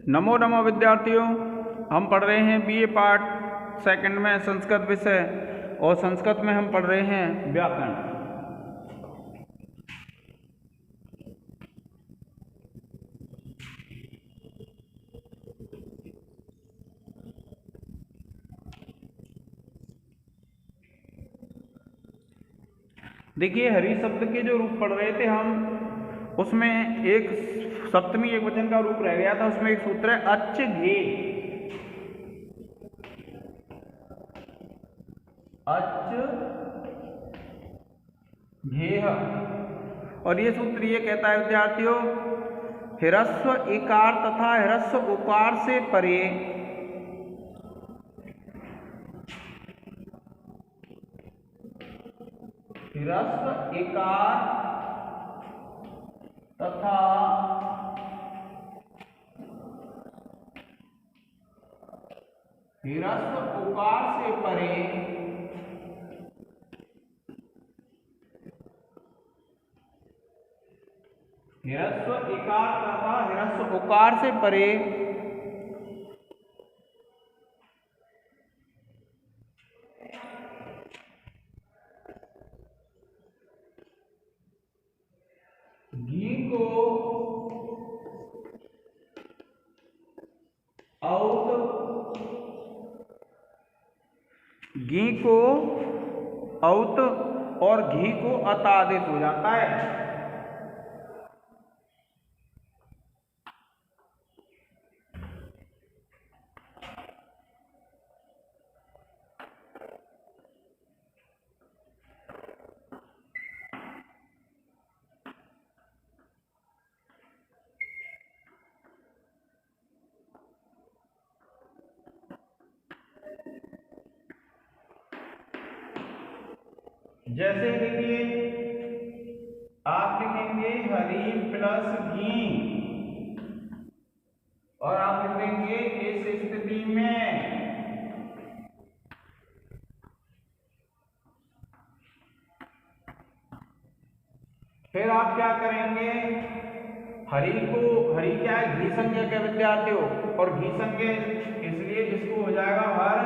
नमो नमो विद्यार्थियों, हम पढ़ रहे हैं बीए पार्ट सेकंड में संस्कृत विषय और संस्कृत में हम पढ़ रहे हैं व्याकरण। देखिए, हरि शब्द के जो रूप पढ़ रहे थे हम, उसमें एक सप्तमी एक वचन का रूप रह गया था। उसमें एक सूत्र है अच घे, अच घेह। और ये सूत्र ये कहता है विद्यार्थियों, ह्रस्व इकार तथा ह्रस्व उकार से परे ह्रस्व इकार तथा ह्रस्व उकार से परे ह्रस्व इकार तथा ह्रस्व उकार से परे घी को औत और घी को अत आदेश हो जाता है। जैसे देखिए, आप लिखेंगे हरी प्लस घी और आप लिखेंगे इस स्थिति में फिर आप क्या करेंगे, हरी क्या है, घी संज्ञा के विद्यार्थियों, और घी संज्ञा इसलिए इसको हो जाएगा हर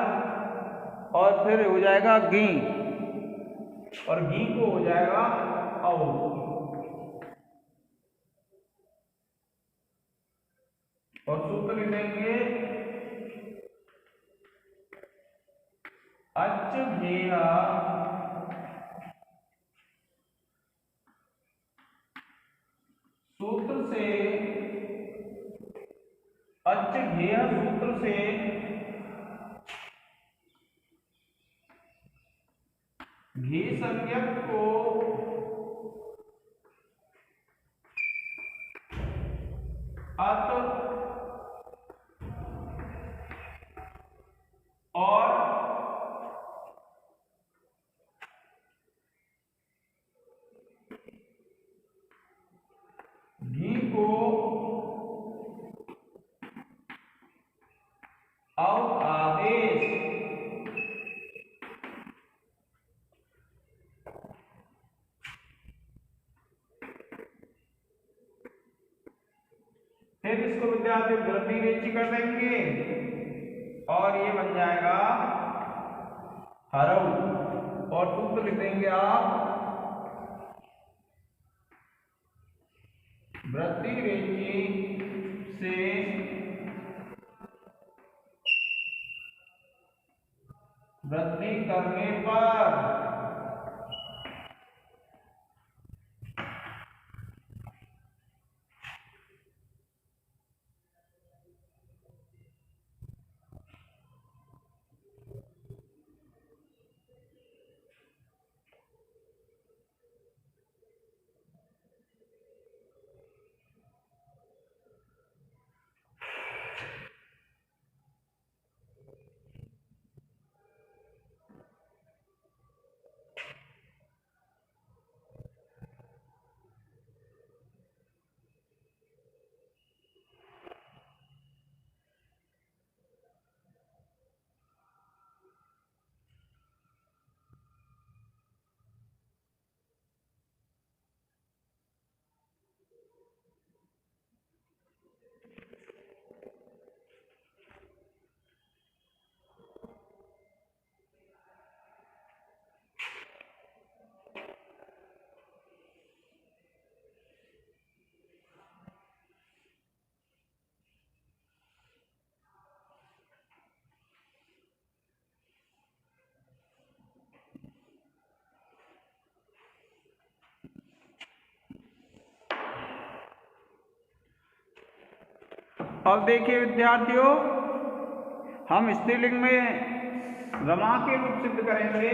और फिर हो जाएगा घी और घी को हो जाएगा और सूत्र लिखेंगे अच घेह सूत्र से अच घेह सूत्र से घी संज्ञक को अत और घी को औ आदेश फिर इसको विद्यार्थी वृद्धि रेची कर देंगे और ये बन जाएगा हरऊ और सूत्र लिख देंगे आप वृद्धि रेची से वृद्धि करने पर अब देखिए विद्यार्थियों, हम स्त्रीलिंग में रमा के रूप सिद्ध करेंगे।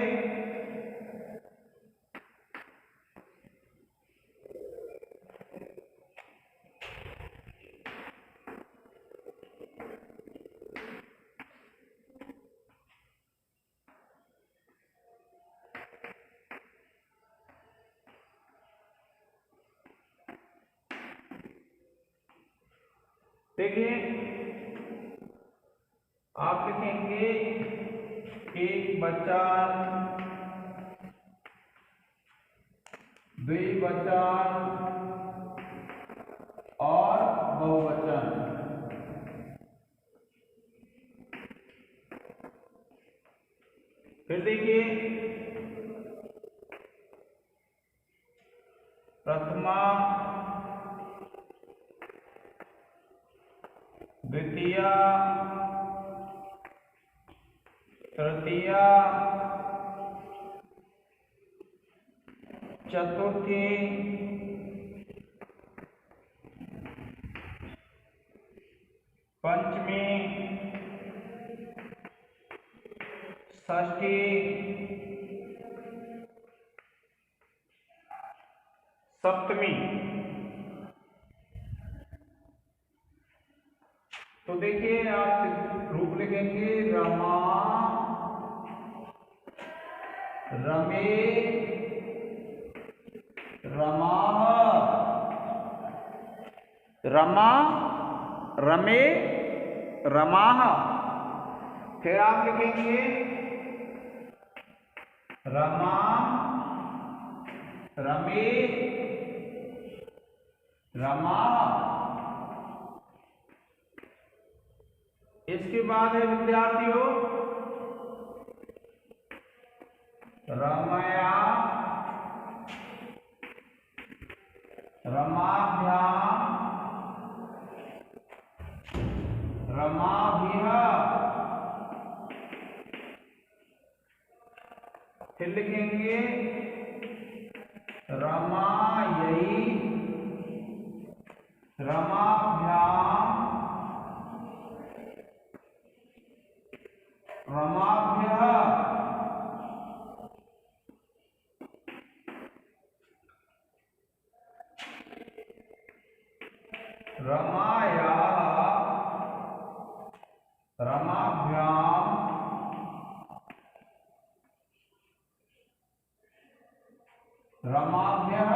देखिए, आप लिखेंगे एक वचन, द्विवचन और बहुवचन। फिर देखिए, प्रथमा, द्वितीया, तृतीया, चतुर्थी, पंचमी, षष्ठी, सप्तमी। तो देखिए, आप रूप लिखेंगे रमा, रमे, रमाः, रमा, रमे, रमाः। फिर आप लिखेंगे रमा, रमे, रमाः। इसके बाद है विद्यार्थियों रमया, रमाभ्याम, रमाभिः। फिर लिखेंगे रमायै, रमाभ्याम, रमाभ्यः। रमायाः, रमाभ्याम, रमाभ्यः।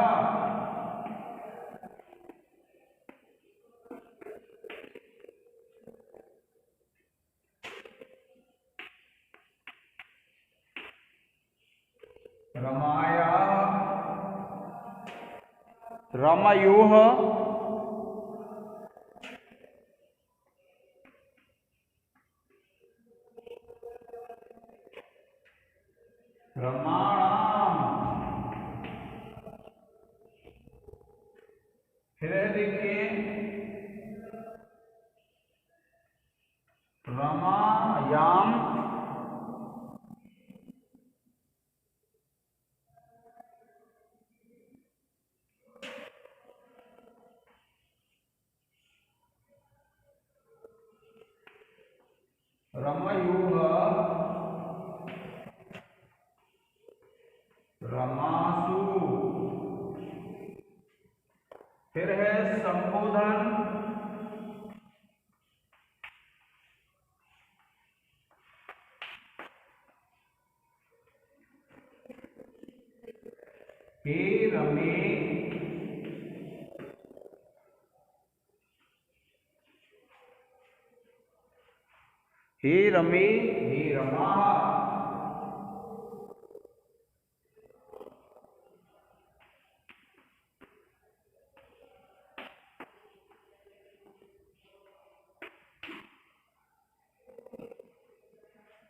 रमायाः, रमयोः, रमाणाम। फिर देखिए रमायाम, रमयोः, रमासु। फिर है संबोधन, हे रमे, हे रमे, हे रमा।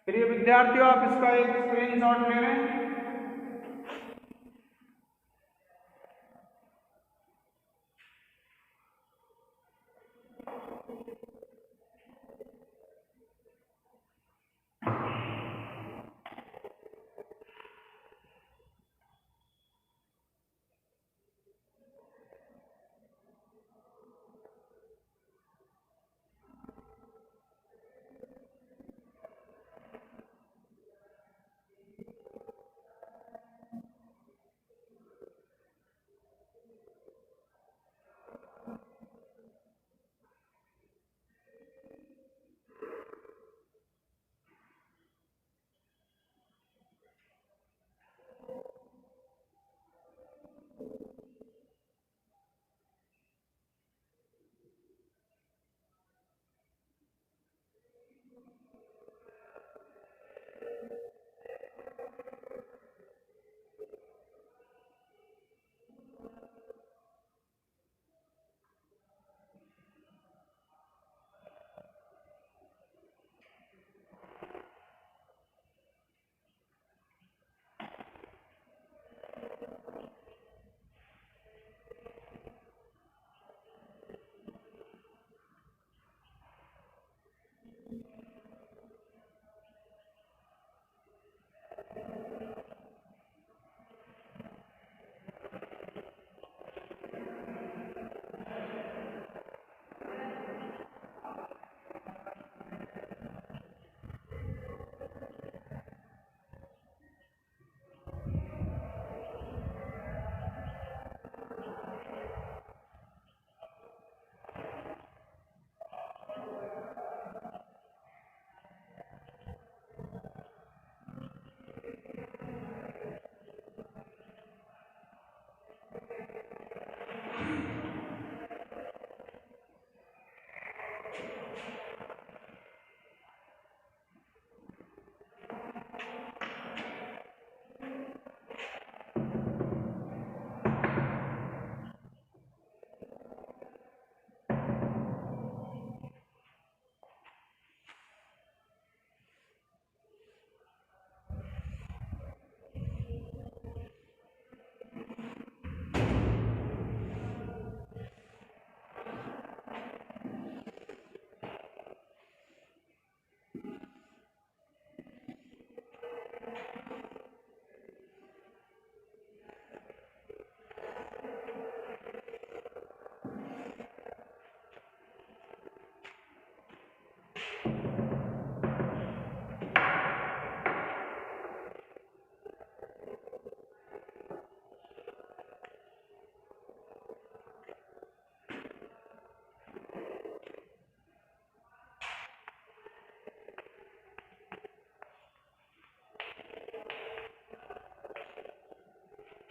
प्रिय विद्यार्थियों, आप इसका एक स्क्रीनशॉट ले लें।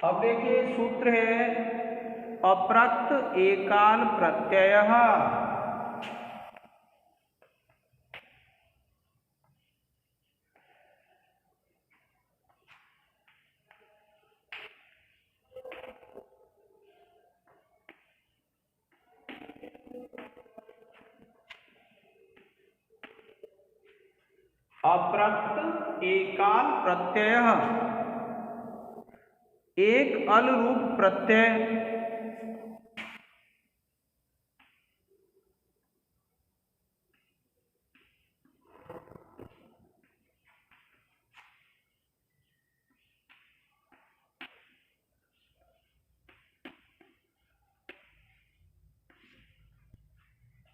अब देखिए सूत्र है अप्रक्त एकाल प्रत्यय। अप्रक्त एकाल प्रत्यय, एक अल रूप प्रत्यय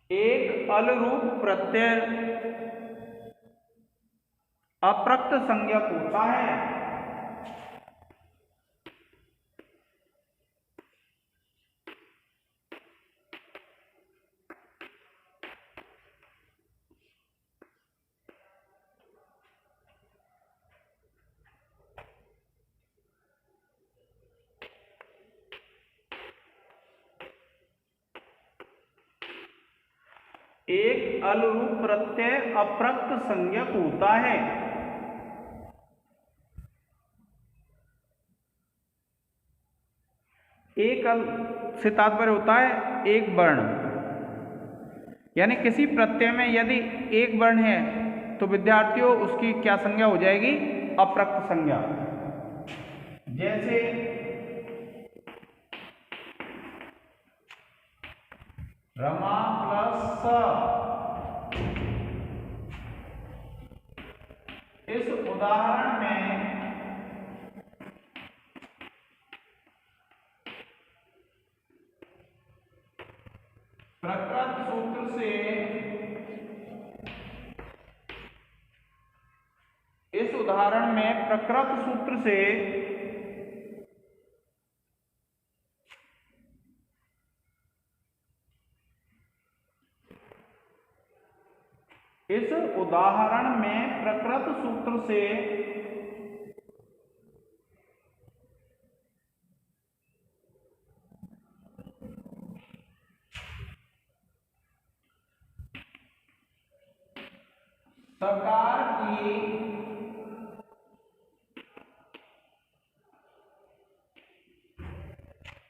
एक अल रूप प्रत्यय अप्रक्त संज्ञक होता है। एक अल रूप प्रत्यय अप्रक्त संज्ञक होता है। एक अल से तात्पर्य होता है एक वर्ण, यानी किसी प्रत्यय में यदि एक वर्ण है तो विद्यार्थियों उसकी क्या संज्ञा हो जाएगी? अप्रक्त संज्ञा। जैसे रमा प्लस स, इस उदाहरण में प्रकृत सूत्र से प्रकृत सूत्र से इस उदाहरण में प्रकृत सूत्र से सकार की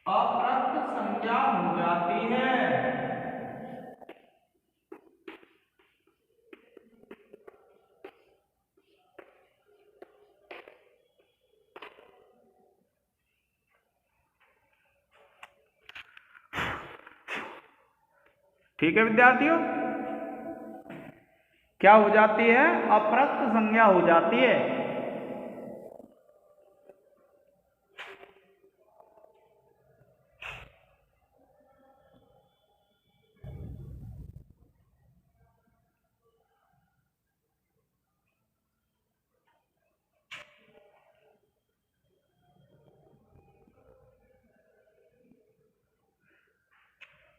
अप्रक्त संज्ञा हो जाती है। ठीक है विद्यार्थियों, क्या हो जाती है? अप्रक्त संज्ञा हो जाती है।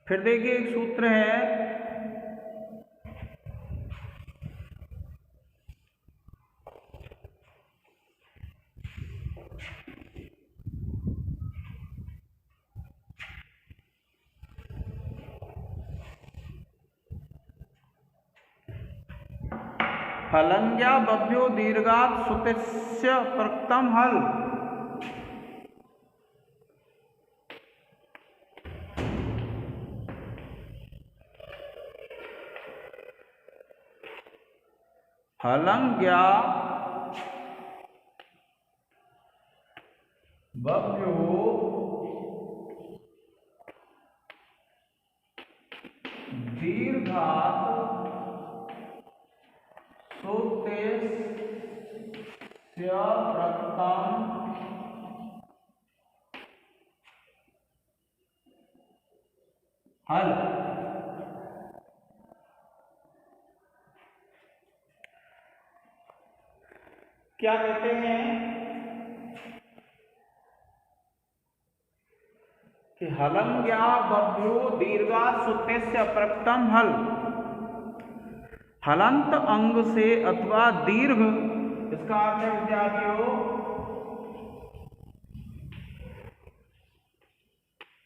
फिर देखिए एक सूत्र है हलंग्या बभ्यो दीर्घात् सुतस्य प्रकृतम् हल। हलंग्या बभ्यो दीर्घात् सुतस्य प्रकृतम् हल। क्या कहते हैं कि हलंग्या बभ्यो दीर्घात् सुतस्य प्रकृतम् हल। हलंत अंग से अथवा दीर्घ, इसका अर्थ है विद्यार्थियों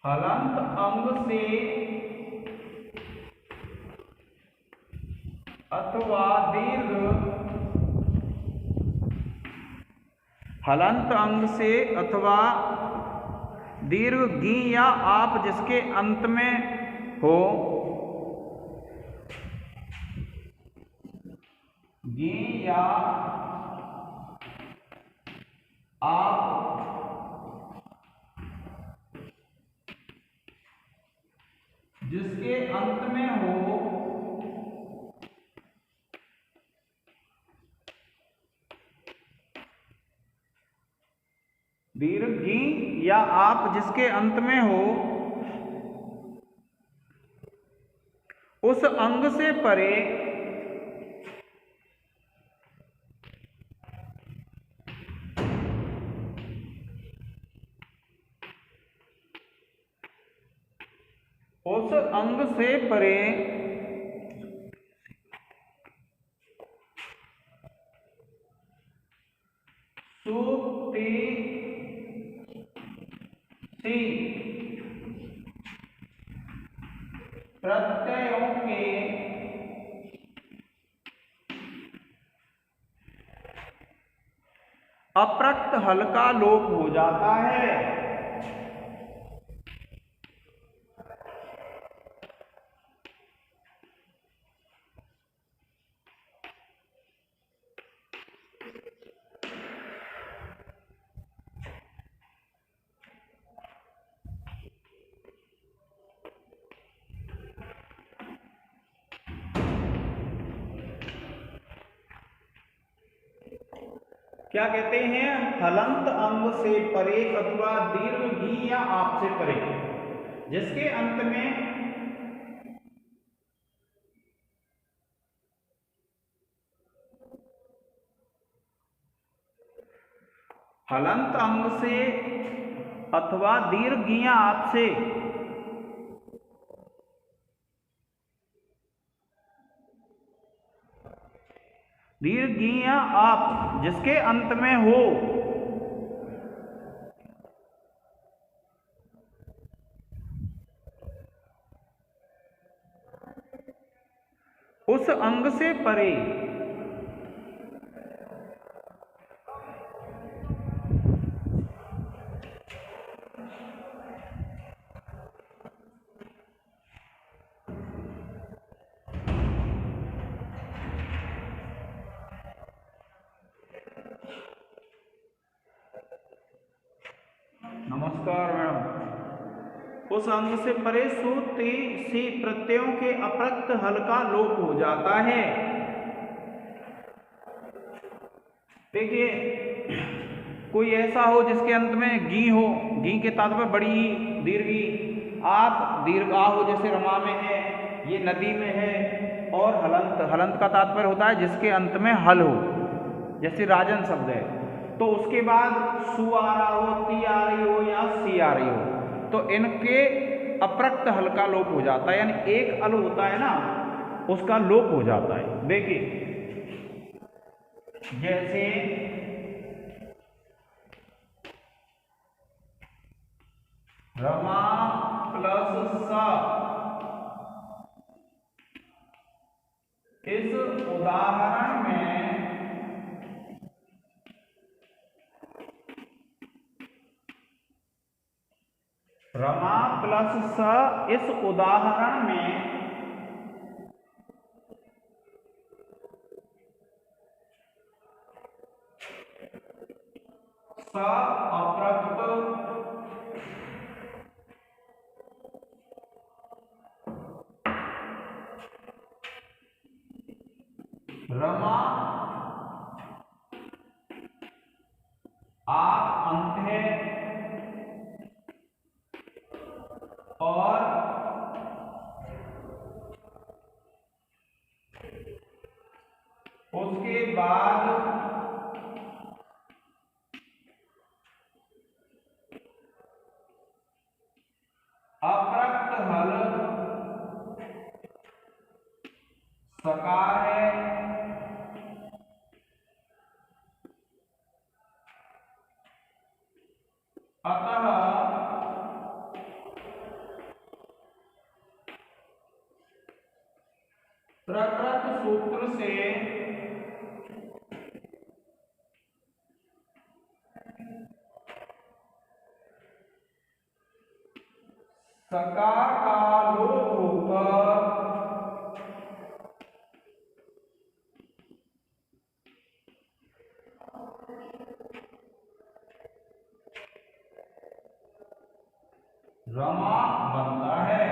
हलंत अंग से अथवा दीर्घ, हलंत अंग से अथवा दीर्घ गी या आप जिसके अंत में हो, गी या आप जिसके अंत में हो, दीर्घ गी या आप जिसके अंत में हो, उस अंग से परे उस अंग से परे सुप्ति सी प्रत्ययों के अप्रक्त हल का लोप हो जाता है। क्या कहते हैं? हलंत अंग से परे अथवा दीर्घ गी या आप से परे जिसके अंत में हलंत अंग से अथवा दीर्घ गी या आप से दीर्घ गी या आप जिसके अंत में हो, उस अंग से परे नमस्कार मैडम। उस अंग से परे सूत्र सी प्रत्ययों के अप्रक्त हल का लोप हो जाता है। देखिए, कोई ऐसा हो जिसके अंत में गी हो, गी के तात्पर्य बड़ी दीर्घी, आप दीर्घा हो जैसे रमा में है, ये नदी में है, और हलंत, हलंत का तात्पर्य होता है जिसके अंत में हल हो, जैसे राजन शब्द है। तो उसके बाद सु आ रहा हो, ती आ रही हो या सी आ रही हो, तो इनके अप्रक्त हल का लोप हो जाता है, यानी एक अल होता है ना, उसका लोप हो जाता है। देखिए, जैसे रमा प्लस सा, इस उदाहरण में रमा प्लस स, इस उदाहरण में स अप्रक्त, रमा आप अंत है, और उसके बाद अप्रक्त हल सकार है, अतः प्रकृत सूत्र से सकार का लोप होकर रमा बनता है।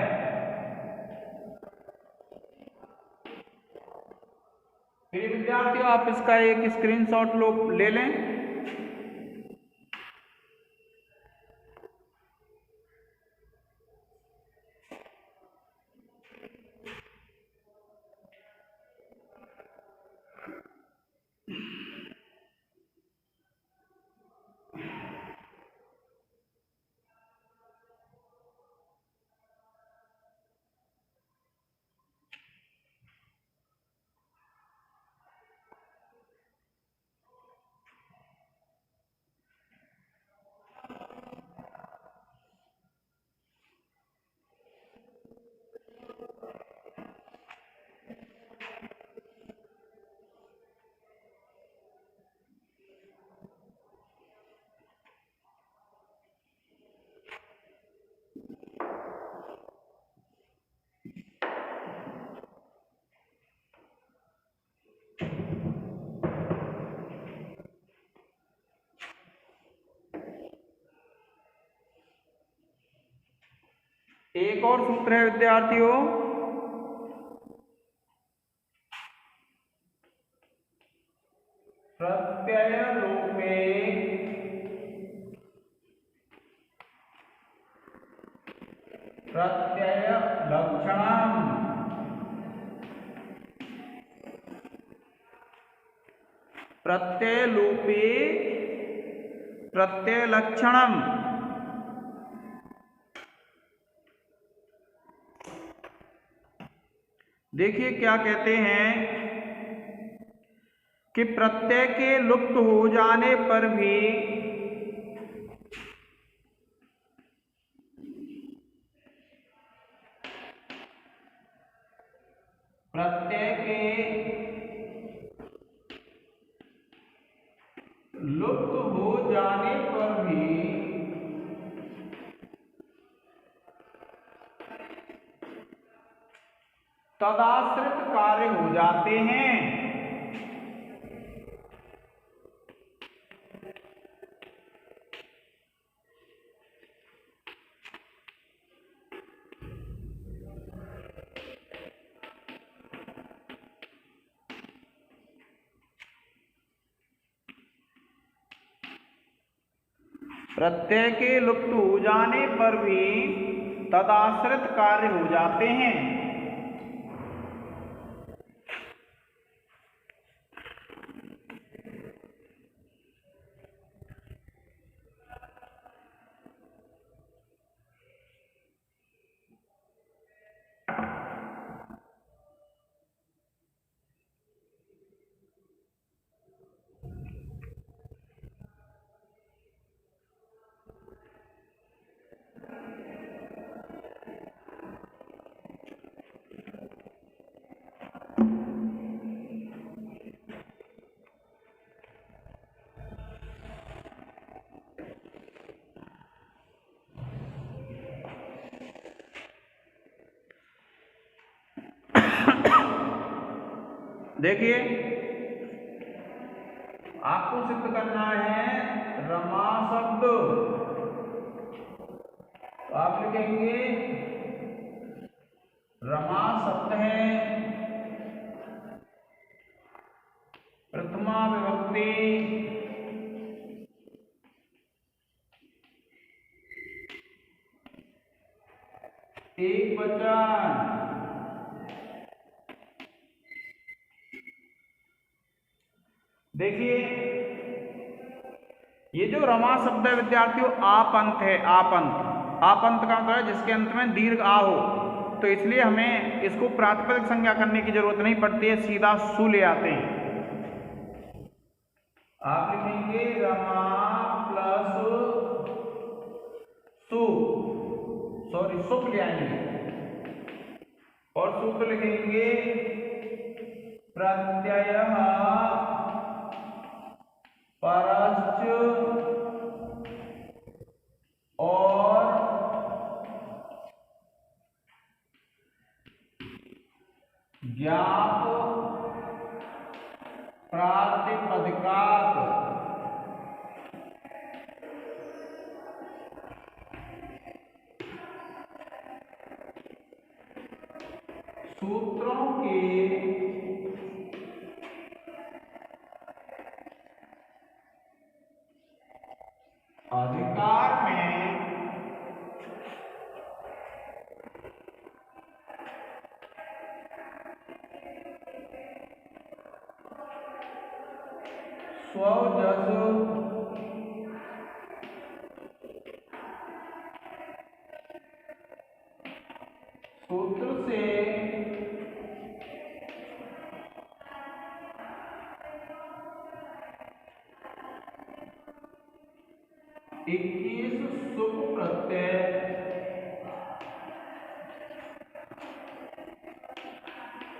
फिर विद्यार्थियों आप इसका एक स्क्रीनशॉट ले लें। एक और सूत्र है विद्यार्थियों, प्रत्यय लोपे प्रत्यय लक्षणम। प्रत्यय लोपे प्रत्यय लक्षणम। देखिए क्या कहते हैं कि प्रत्यय के लुप्त हो जाने पर भी प्रत्यय के लुप्त हो जाने पर भी तदाश्रित कार्य हो जाते हैं। प्रत्यय के लुप्त हो जाने पर भी तदाश्रित कार्य हो जाते हैं। देखिए आपको सिद्ध करना है रमा शब्द, तो आप लिखेंगे रमा शब्द है प्रथमा विभक्ति एक वचन। देखिए ये जो रमा शब्द है विद्यार्थियों आपंत है। आपंत आपंत का मतलब है जिसके अंत में दीर्घ आ हो, तो इसलिए हमें इसको प्रातिपदिक संज्ञा करने की जरूरत नहीं पड़ती है, सीधा सु ले आते हैं। आप लिखेंगे रमा प्लस सु, सॉरी सुप ले आएंगे और सूत्र लिखेंगे प्रत्ययः परश्च और ज्ञाप प्रातिपदिकात् सूत्रों के अधिकार में स्वजस सूत्र से इक्कीस सुप प्रत्यय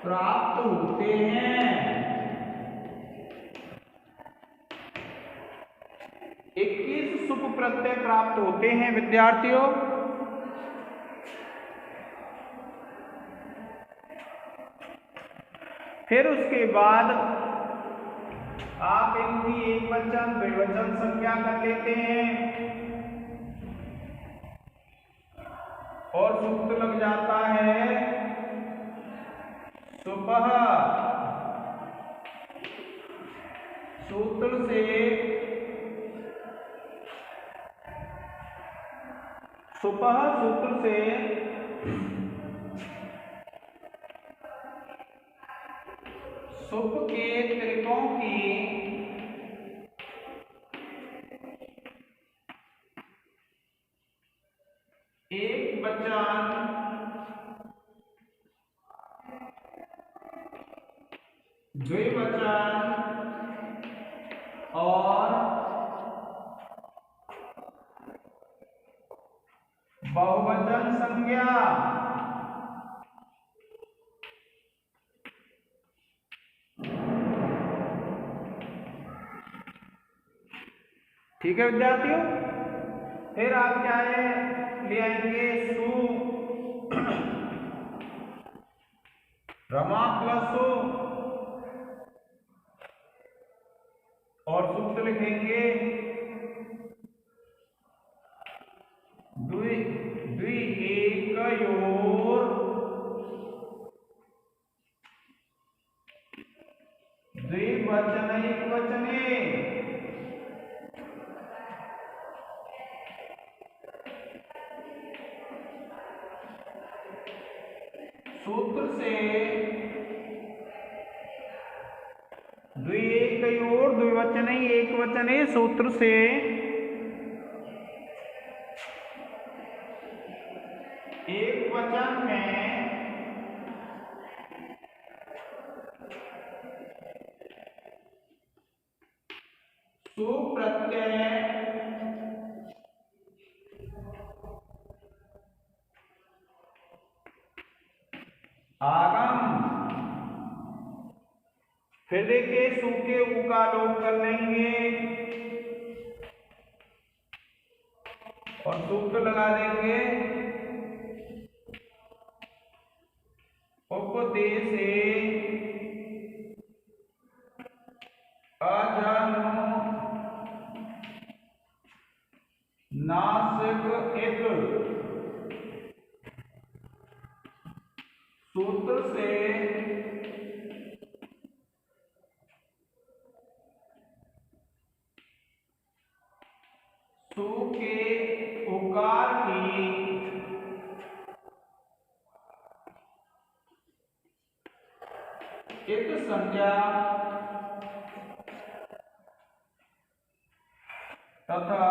प्राप्त होते हैं। 21 सुप प्रत्यय प्राप्त होते हैं विद्यार्थियों। फिर उसके बाद आप इनकी एकवचन द्विवचन संज्ञा कर लेते हैं और सूत्र लग जाता है सुपः। सूत्र से सुपः सूत्र से सुप के त्रिकों की एक वचन द्विवचन और बहुवचन संज्ञा ठीक है विद्यार्थियों। फिर आप क्या है ले आएंगे सु रमा प्लस सु और सूत्र लिखेंगे द्वि एकयोर द्विवचनैक वचने सूत्र से द्विएकयोर द्विवचने एक वचने सूत्र से एक वचन में सुप्रत्यय आगम। फिर देखिए सु के उ का लोप कर लेंगे और सूत्र लगा देंगे उपदेशे अजनु नासिक इत। सूत्र से सु के उकार की इत संज्ञा तथा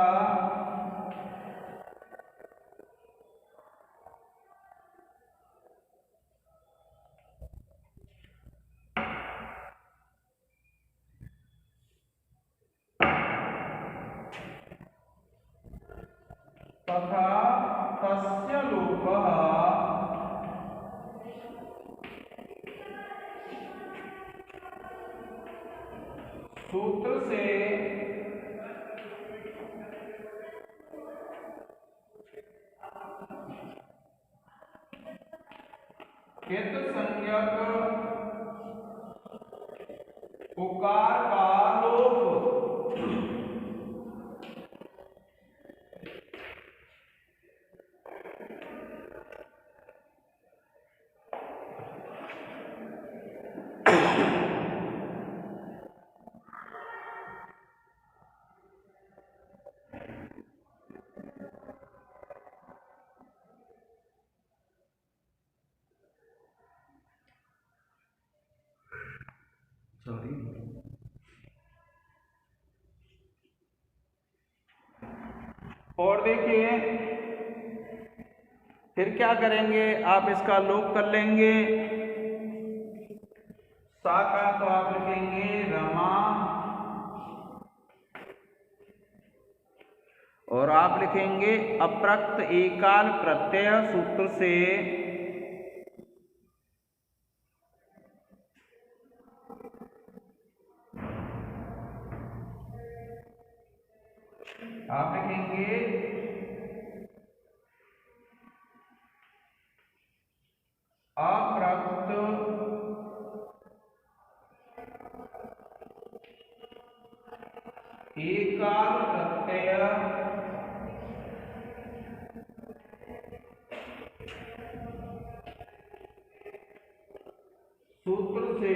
तस्य लोपः सूत्र से कित संज्ञक उकार का लोप। और देखिए फिर क्या करेंगे, आप इसका लोप कर लेंगे। सा का तो आप लिखेंगे रमा, और आप लिखेंगे अप्रक्त एकाल प्रत्यय सूत्र से आप लिखेंगे अप्रक्त एकाल प्रत्यय सूत्र से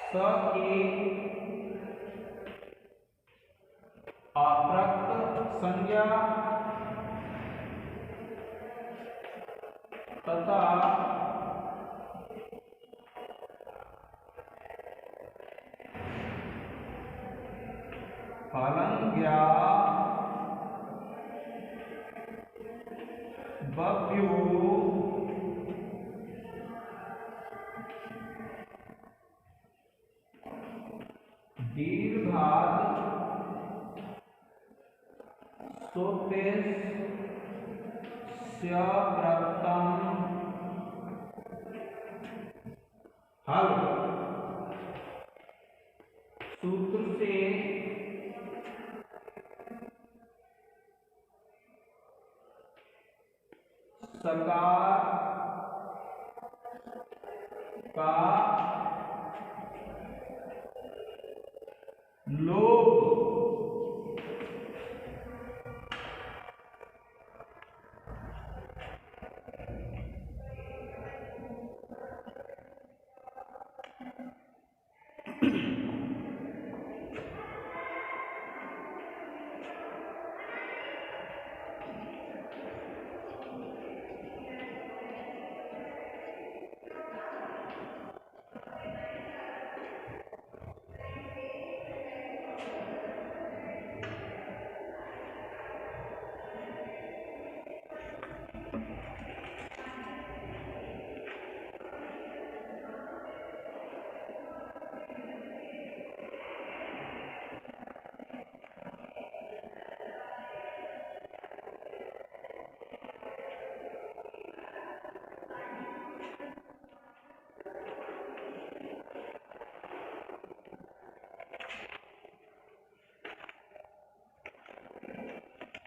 स की अप्रक्त संज्ञा तथा फलंज्ञा बभ्यो दीर्घात् सोपेस्य प्रत्यम हल। सूत्र से सकार का लोप।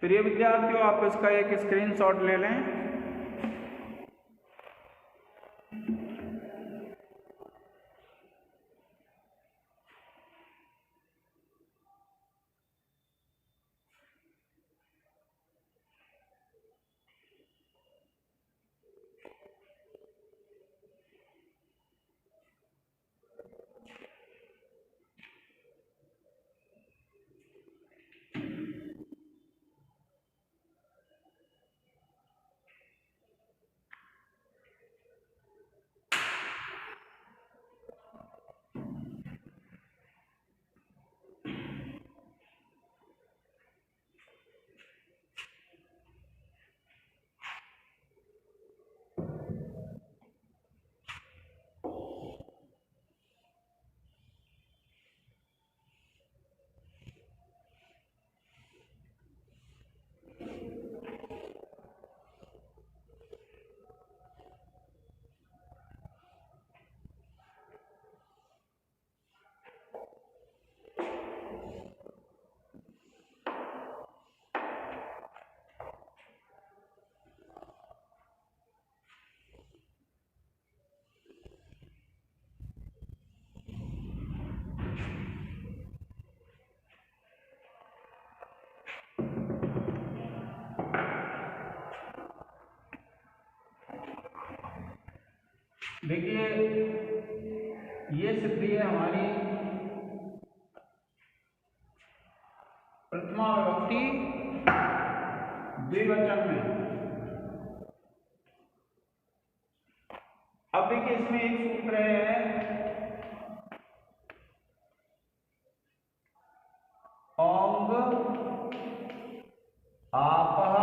प्रिय विद्यार्थियों, आप इसका एक स्क्रीनशॉट ले लें। देखिए ये सिद्धि है हमारी प्रथमा विभक्ति द्विवचन में। अब देखिए इसमें एक सूत्र है, ओंग आपः।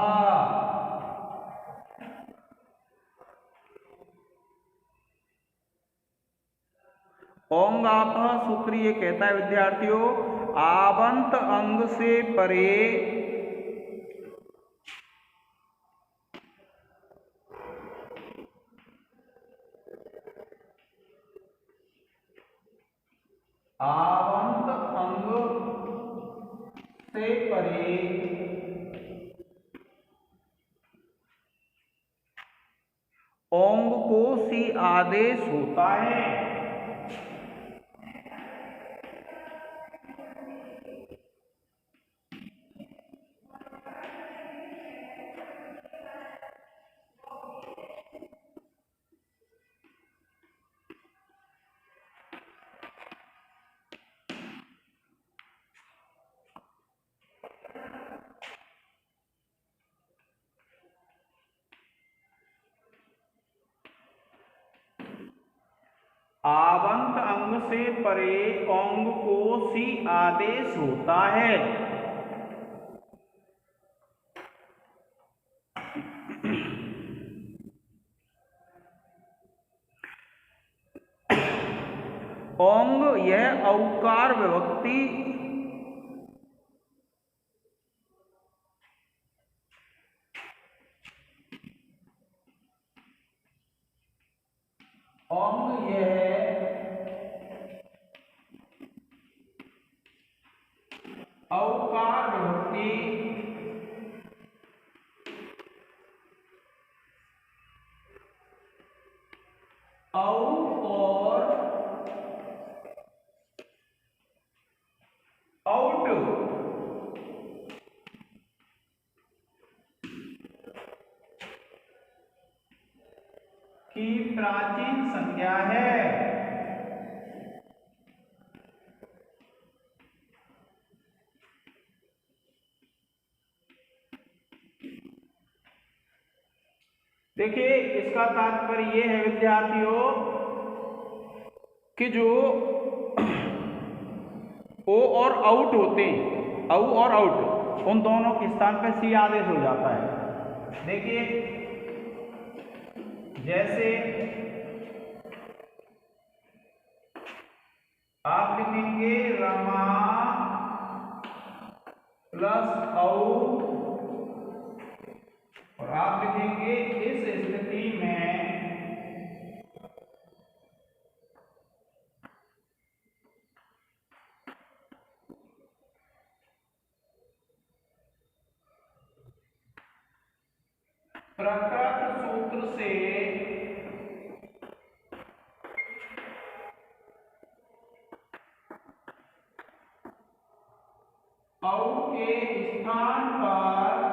ओंग आपः सूत्र ये कहता है विद्यार्थियों, आवंत अंग से परे आवंत अंग से परे ओंग को सी आदेश होता है। आवंत अंग से परे ओंग को सी आदेश होता है। ओंग यह औकार विभक्ति ओंग यह औकार विभक्ति औ और आउट की प्राचीन संज्ञा है। देखिए इसका तात्पर्य यह है विद्यार्थियों कि जो ओ और आउट होते हैं, औ और आउट, उन दोनों के स्थान पर सी आदेश हो जाता है। देखिए जैसे आप लिखेंगे रमा प्लस औ और आप लिखेंगे इस स्थिति में प्रकृत सूत्र से औ के स्थान पर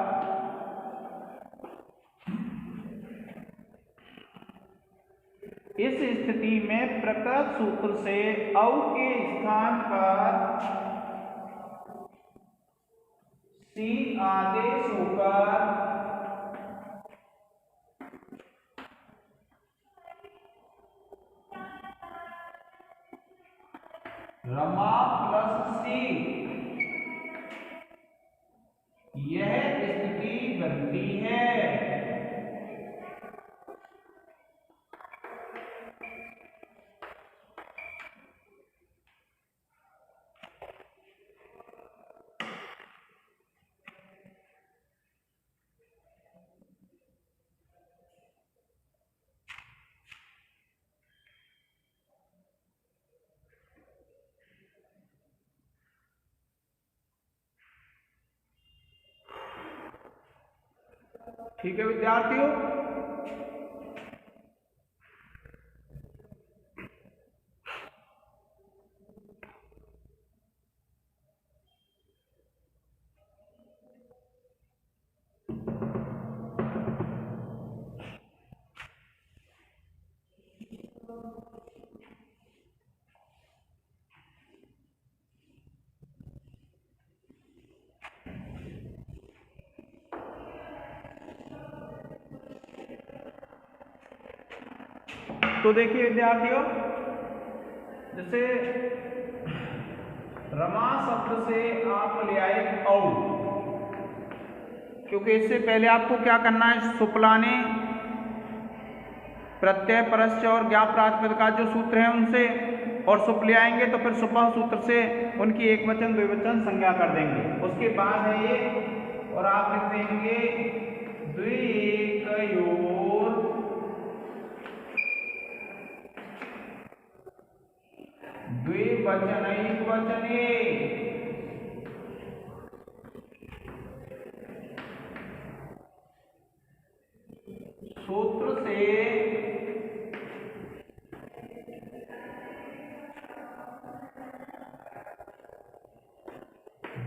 इस स्थिति में प्रकृत सूत्र से औ के स्थान पर सी आदेश होकर रमा प्लस सी यह स्थिति बनती है। ठीक है विद्यार्थियों, तो देखिए विद्यार्थियों, जैसे रमा शब्द से आप ले आए औ, क्योंकि इससे पहले आपको क्या करना है, सुपलाने प्रत्यय परस्य और ज्ञाप प्रातिपदिका जो सूत्र हैं उनसे, और सुप ले आएंगे तो फिर सुपह सूत्र से उनकी एक वचन द्विवचन संज्ञा कर देंगे। उसके बाद है ये, और आप लिख देंगे द्विकयोर द्विवचनैक वचने। सूत्र से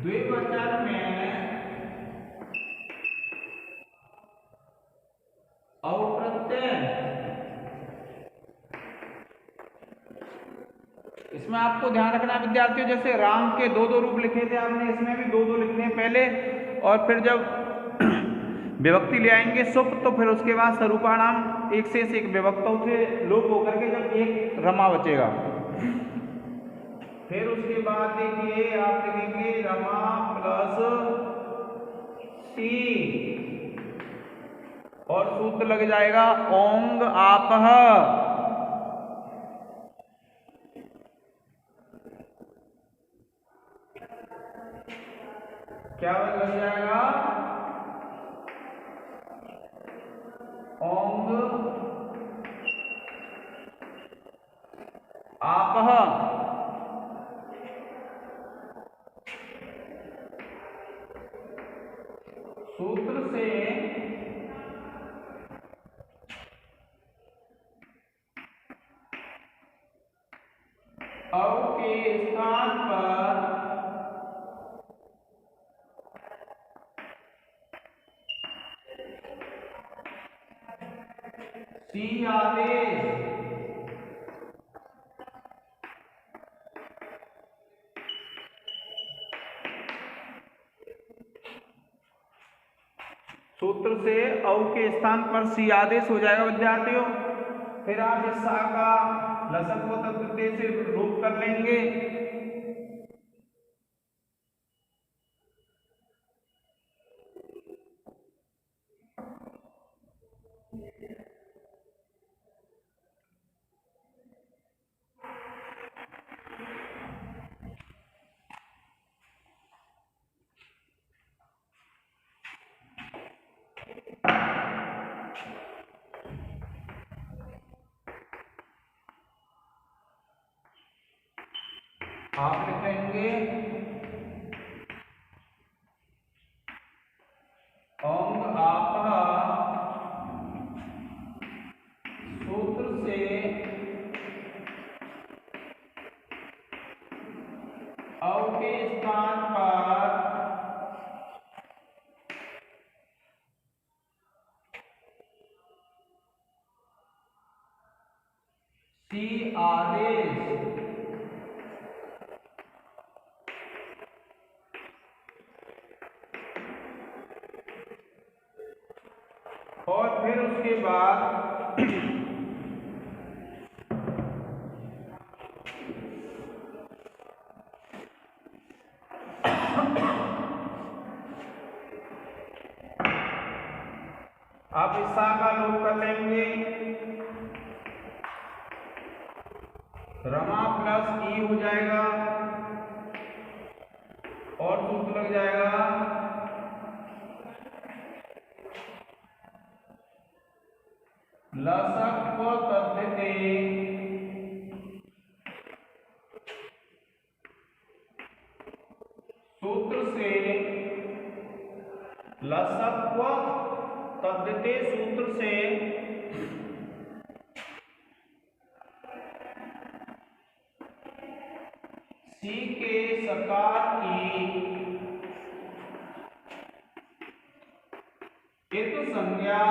द्विवचन में अप्रत्यय। इसमें आपको ध्यान रखना है विद्यार्थियों, जैसे राम के दो दो रूप लिखे थे आपने, इसमें भी दो दो लिखने हैं पहले, और फिर जब विभक्ति ले आएंगे सुप, तो फिर उसके बाद स्वरूपाणाम एक से एक विभक्तों से लोप होकर के जब एक रमा बचेगा। फिर उसके बाद देखिए आप लिखेंगे रमा प्लस सी, और सूत्र लग जाएगा ओंग आपह। क्या लग जाएगा, ओंग आपह। सूत्र से औ के स्थान पर सी आदेश। सूत्र से औ के स्थान पर सी आदेश हो जाएगा विद्यार्थियों। फिर आप इस सा का लसक को तत्वते से रूप कर लेंगे। आप लिखेंगे ओंग आपह। सूत्र से औ के स्थान पर सी आदेश। और फिर उसके बाद आप इस सा का लोप कर लेंगे। रमा प्लस ई हो जाएगा, और सूत्र लग जाएगा लसक तद्धिते। सूत्र से लसक तद्धिते, सूत्र से सी के सकार की इत संज्ञा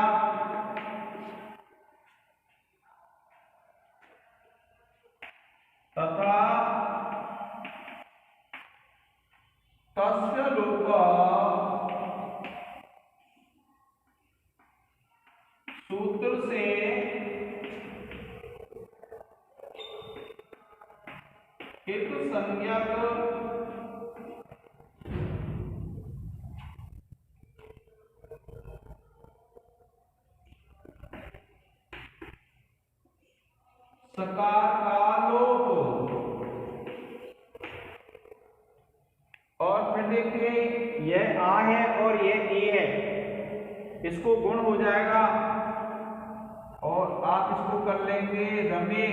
तथा तस्य लोपः सूत्र से सकार का लोप। और फिर देखिए यह आ है और यह ए है, इसको गुण हो जाएगा और आप इसको कर लेंगे रमे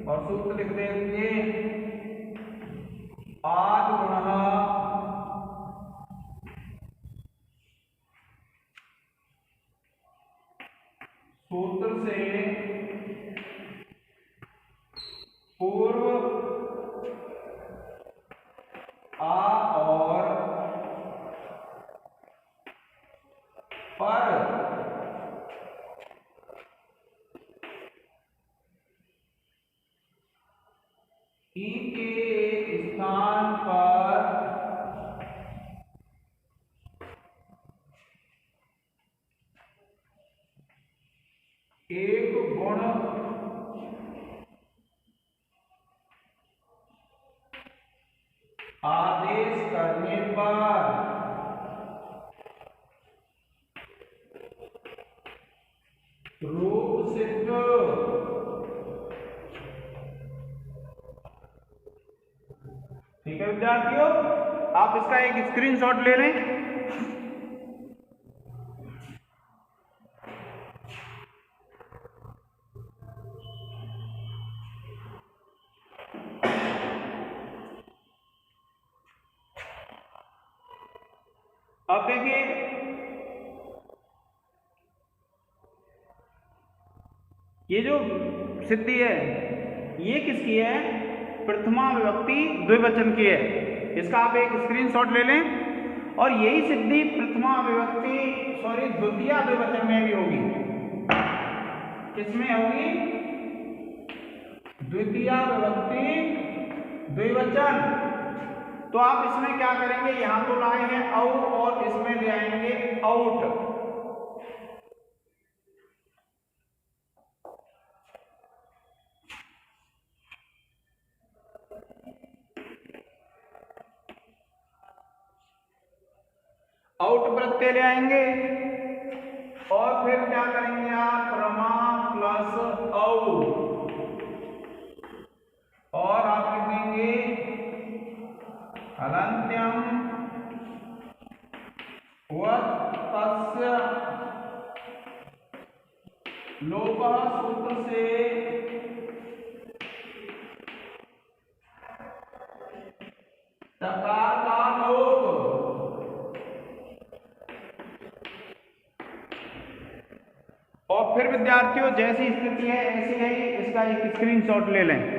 और सूत्र लिख देंगे आद गुणः सूत्र से पूर्व आ और पर ई के स्थान पर एक गुण आदेश करने पर रूप सिद्ध ठीक है विद्यार्थियों, आप इसका एक स्क्रीनशॉट ले लें। अब देखिए ये जो सिद्धि है ये किसकी है, प्रथमा विभक्ति द्विवचन की है। इसका आप एक स्क्रीनशॉट ले लें। और यही सिद्धि प्रथमा विभक्ति द्वितीय द्विवचन में भी होगी। किसमें होगी, द्वितीय विभक्ति द्विवचन। तो आप इसमें क्या करेंगे, यहां तो लाए हैं औ और इसमें ले आएंगे आउट। आउट प्रत्यय ले आएंगे और फिर क्या करेंगे आप, प्रमा प्लस औ और आप लिखेंगे हलन्त्यम वत्तस्य लोपः सूत्र से टकार का लोप। और फिर विद्यार्थियों जैसी स्थिति है ऐसी है, इसका एक स्क्रीनशॉट ले लें।